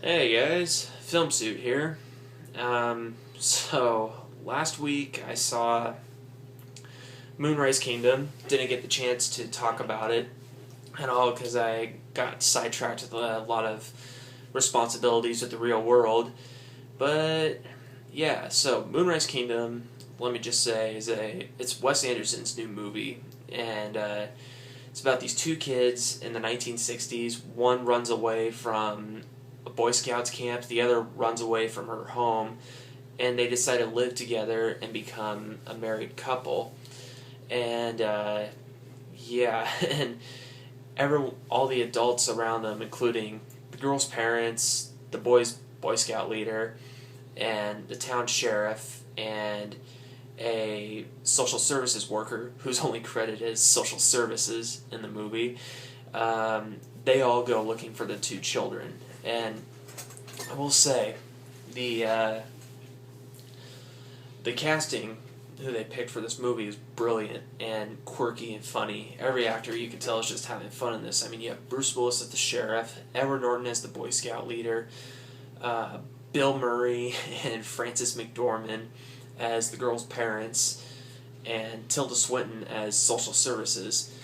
Hey guys, Filmsuit here. So last week I saw Moonrise Kingdom. Didn't get the chance to talk about it at all because I got sidetracked with a lot of responsibilities with the real world. But yeah, so Moonrise Kingdom, let me just say, it's Wes Anderson's new movie, and it's about these two kids in the 1960s. One runs away from a Boy Scouts camp, the other runs away from her home, and they decide to live together and become a married couple. And yeah, and all the adults around them, including the girl's parents, the boy's Boy Scout leader, and the town sheriff, and a social services worker who's only credited as social services in the movie. They all go looking for the two children, and I will say the casting who they picked for this movie is brilliant and quirky and funny. Every actor you can tell is just having fun in this. I mean, you have Bruce Willis as the sheriff, Edward Norton as the Boy Scout leader, Bill Murray and Frances McDormand as the girl's parents, and Tilda Swinton as social services.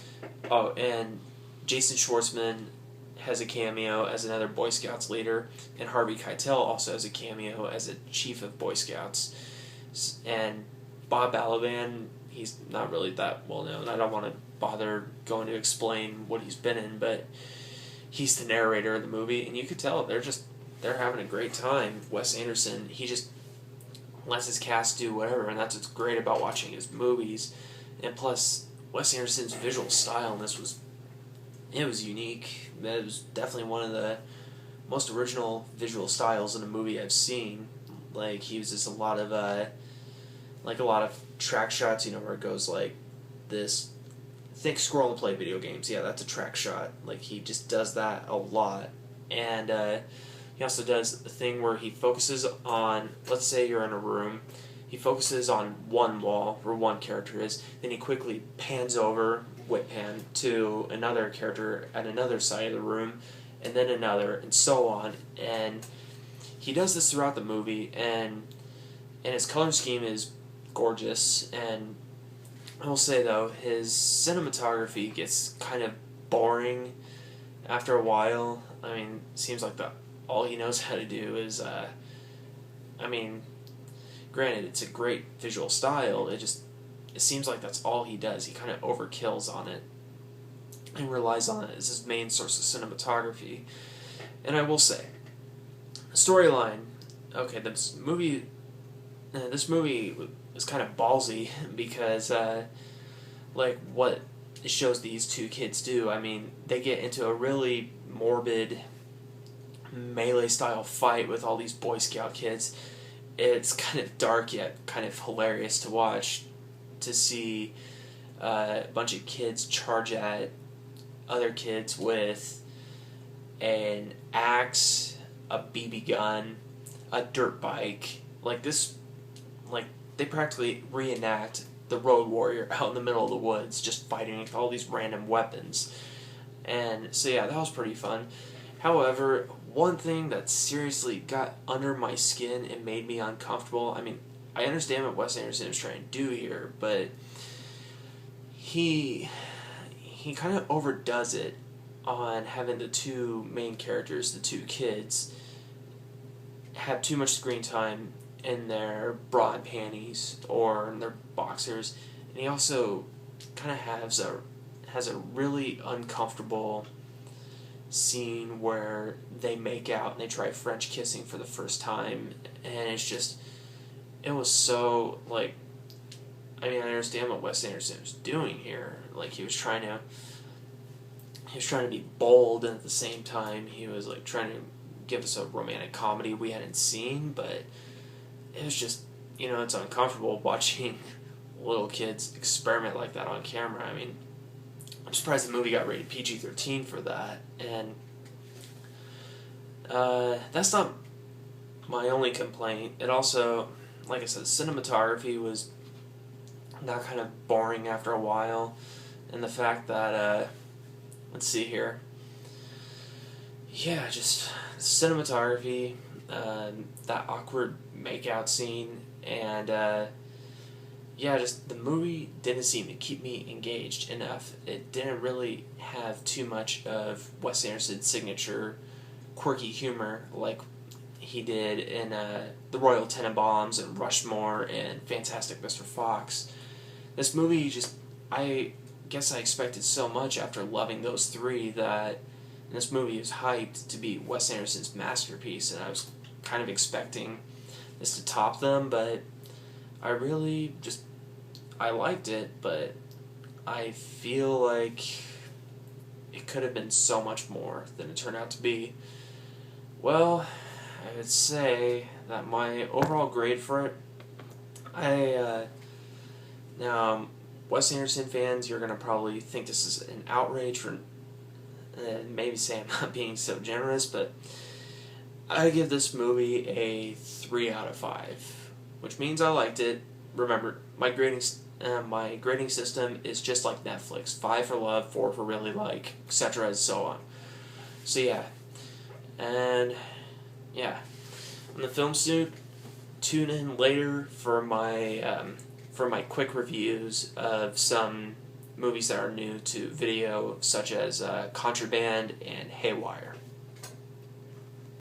Oh, and Jason Schwartzman has a cameo as another Boy Scouts leader, and Harvey Keitel also has a cameo as a chief of Boy Scouts. And Bob Balaban, he's not really that well known. I don't want to bother going to explain what he's been in, but he's the narrator of the movie, and you could tell they're having a great time. Wes Anderson, he just lets his cast do whatever, and that's what's great about watching his movies. And plus, Wes Anderson's visual style in this was unique. It was definitely one of the most original visual styles in a movie I've seen. Like, he uses a lot of track shots, where it goes like this. Think scroll and play video games. Yeah, that's a track shot. Like, he just does that a lot. And he also does a thing where he focuses on, let's say you're in a room, he focuses on one wall where one character is, then he quickly pans over, whip pan, to another character at another side of the room, and then another, and so on. And he does this throughout the movie, and his color scheme is gorgeous. And I will say, though, his cinematography gets kind of boring after a while. I mean, it seems like all he knows how to do is, granted, it's a great visual style, it seems like that's all he does. He kind of overkills on it and relies on it as his main source of cinematography. And I will say, storyline, okay, this movie is kind of ballsy because, what it shows these two kids do. I mean, they get into a really morbid melee-style fight with all these Boy Scout kids. It's kind of dark yet kind of hilarious to watch, to see a bunch of kids charge at other kids with an axe, a BB gun, a dirt bike. They practically reenact the Road Warrior out in the middle of the woods, just fighting with all these random weapons. And so yeah, that was pretty fun. However, one thing that seriously got under my skin and made me uncomfortable, I mean, I understand what Wes Anderson is trying to do here, but he kind of overdoes it on having the two main characters, the two kids, have too much screen time in their bra and panties or in their boxers. And he also kind of has a really uncomfortable scene where they make out and they try French kissing for the first time, and it was so, I understand what Wes Anderson was doing here. He was trying to be bold, and at the same time he was trying to give us a romantic comedy we hadn't seen, but it was just, it's uncomfortable watching little kids experiment like that on camera. I mean, I'm surprised the movie got rated PG-13 for that, and that's not my only complaint. It also, like I said, cinematography was not kind of boring after a while, and the fact that, let's see here, yeah, just cinematography, that awkward makeout scene, and yeah, just the movie didn't seem to keep me engaged enough. It didn't really have too much of Wes Anderson's signature quirky humor like he did in The Royal Tenenbaums and Rushmore and Fantastic Mr. Fox. This movie just, I guess I expected so much after loving those three that this movie is hyped to be Wes Anderson's masterpiece, and I was kind of expecting this to top them, but I really just, I liked it, but I feel like it could have been so much more than it turned out to be. Well, I would say that my overall grade for it, now, Wes Anderson fans, you're going to probably think this is an outrage for, maybe say I'm not being so generous, but I give this movie a 3 out of 5, which means I liked it. Remember, my grading system is just like Netflix: 5 for love, 4 for really like, etc. and so on. So yeah, and yeah, on the Filmsuit, tune in later for my quick reviews of some movies that are new to video, such as Contraband and Haywire.